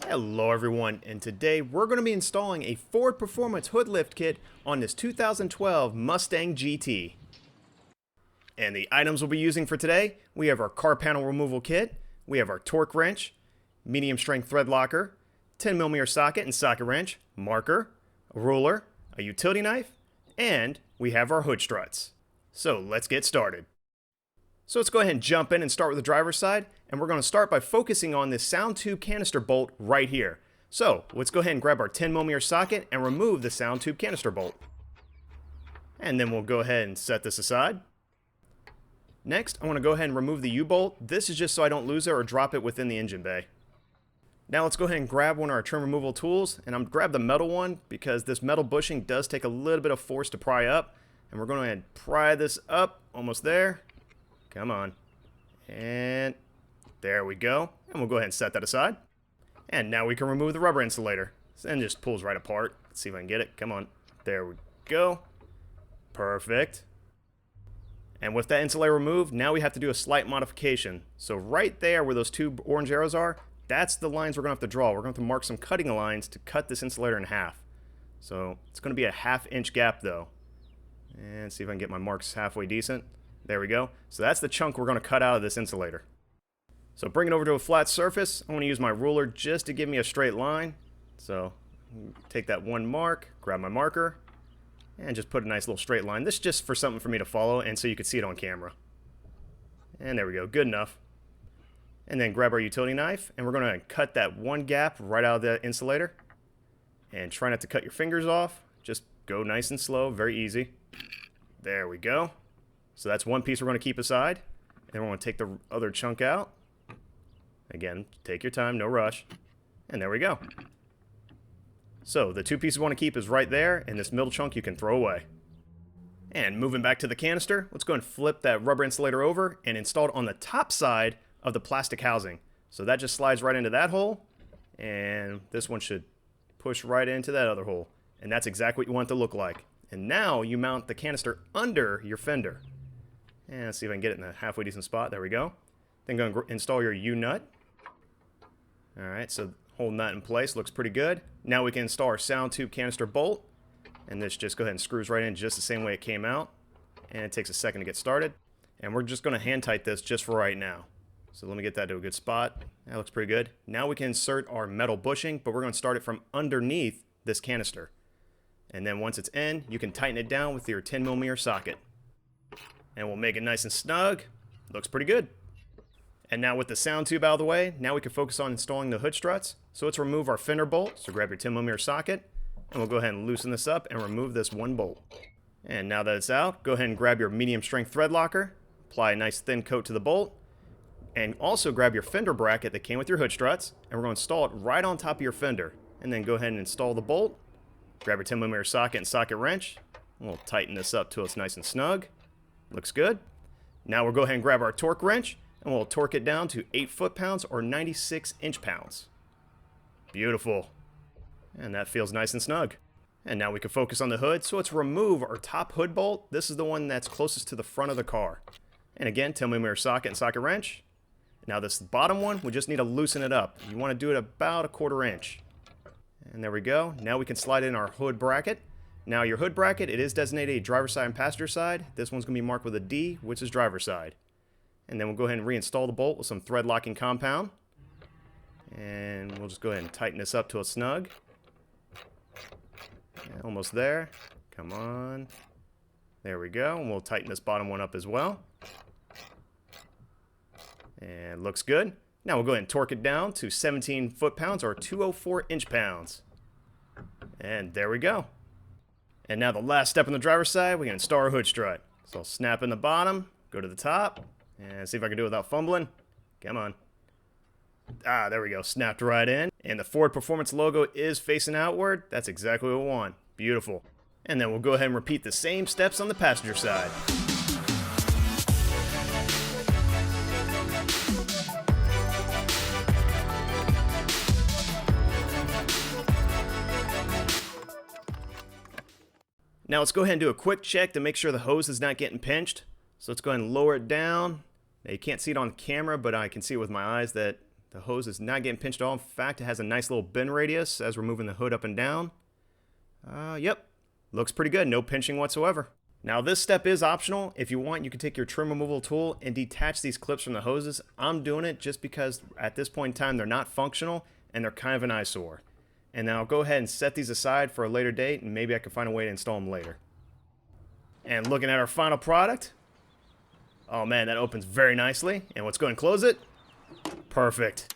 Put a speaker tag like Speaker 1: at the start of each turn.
Speaker 1: Hello everyone, and today we're going to be installing a Ford Performance hood lift kit on this 2012 Mustang GT. And the items we'll be using for today, we have our car panel removal kit, we have our torque wrench, medium strength thread locker, 10mm socket and socket wrench, marker, a ruler, a utility knife, and we have our hood struts. So let's get started. So let's go ahead and jump in and start with the driver's side, and we're going to start by focusing on this sound tube canister bolt right here. So let's go ahead and grab our 10mm socket and remove the sound tube canister bolt. And then we'll go ahead and set this aside. Next, I want to go ahead and remove the U-bolt. This is just so I don't lose it or drop it within the engine bay. Now let's go ahead and grab one of our trim removal tools, and I'm going to grab the metal one because this metal bushing does take a little bit of force to pry up. And we're going to go ahead and pry this up, almost there. Come on. And there we go. And we'll go ahead and set that aside. And now we can remove the rubber insulator. And just pulls right apart. Let's see if I can get it. Come on. There we go. Perfect. And with that insulator removed, now we have to do a slight modification. So right there where those two orange arrows are, that's the lines we're going to have to draw. We're going to have to mark some cutting lines to cut this insulator in half. So it's going to be a 1/2 inch gap though. And see if I can get my marks halfway decent. There we go. So that's the chunk we're going to cut out of this insulator. So bring it over to a flat surface. I'm going to use my ruler just to give me a straight line. So take that one mark, grab my marker, and just put a nice little straight line. This is just for something for me to follow and so you can see it on camera. And there we go. Good enough. And then grab our utility knife, and we're going to cut that one gap right out of the insulator. And try not to cut your fingers off. Just go nice and slow, very easy. There we go. So that's one piece we're going to keep aside. And we're going to take the other chunk out. Again, take your time, no rush. And there we go. So the two pieces we want to keep is right there, and this middle chunk you can throw away. And moving back to the canister, let's go and flip that rubber insulator over and install it on the top side of the plastic housing. So that just slides right into that hole, and this one should push right into that other hole. And that's exactly what you want it to look like. And now you mount the canister under your fender. And let's see if I can get it in a halfway decent spot. There we go. Then go and install your U-nut. Alright, so holding that in place looks pretty good. Now we can install our sound tube canister bolt. And this just go ahead and screws right in just the same way it came out. And it takes a second to get started. And we're just going to hand tight this just for right now. So let me get that to a good spot. That looks pretty good. Now we can insert our metal bushing, but we're going to start it from underneath this canister. And then once it's in, you can tighten it down with your 10mm socket. And we'll make it nice and snug. Looks pretty good. And now with the sound tube out of the way, now we can focus on installing the hood struts. So let's remove our fender bolt. So grab your 10mm socket, and we'll go ahead and loosen this up and remove this one bolt. And now that it's out, go ahead and grab your medium strength thread locker, apply a nice thin coat to the bolt, and also grab your fender bracket that came with your hood struts, and we're going to install it right on top of your fender. And then go ahead and install the bolt, grab your 10mm socket and socket wrench, and we'll tighten this up till it's nice and snug. Looks good. Now we'll go ahead and grab our torque wrench, and we'll torque it down to 8 foot-pounds or 96 inch-pounds. Beautiful. And that feels nice and snug. And now we can focus on the hood, so let's remove our top hood bolt. This is the one that's closest to the front of the car. And again, 10mm socket and socket wrench. Now this bottom one, we just need to loosen it up. You want to do it about 1/4 inch. And there we go. Now we can slide in our hood bracket. Now your hood bracket, it is designated a driver's side and passenger side. This one's going to be marked with a D, which is driver's side. And then we'll go ahead and reinstall the bolt with some thread locking compound. And we'll just go ahead and tighten this up to a snug. Yeah, almost there. Come on. There we go. And we'll tighten this bottom one up as well. And looks good. Now we'll go ahead and torque it down to 17 foot-pounds or 204 inch-pounds. And there we go. And now the last step on the driver's side, we can install our hood strut. So I'll snap in the bottom, go to the top, and see if I can do it without fumbling. Come on. Ah, there we go. Snapped right in. And the Ford Performance logo is facing outward. That's exactly what we want. Beautiful. And then we'll go ahead and repeat the same steps on the passenger side. Now let's go ahead and do a quick check to make sure the hose is not getting pinched. So let's go ahead and lower it down. Now you can't see it on camera, but I can see with my eyes that The hose is not getting pinched at all. In fact, it has a nice little bend radius as we're moving the hood up and down. Yep, looks pretty good. No pinching whatsoever. Now this step is optional. If you want, you can take your trim removal tool and detach these clips from the hoses. I'm doing it just because at this point in time they're not functional and they're kind of an eyesore. And then I'll go ahead and set these aside for a later date, and maybe I can find a way to install them later. And looking at our final product, oh man, that opens very nicely. And let's go ahead and close it. Perfect.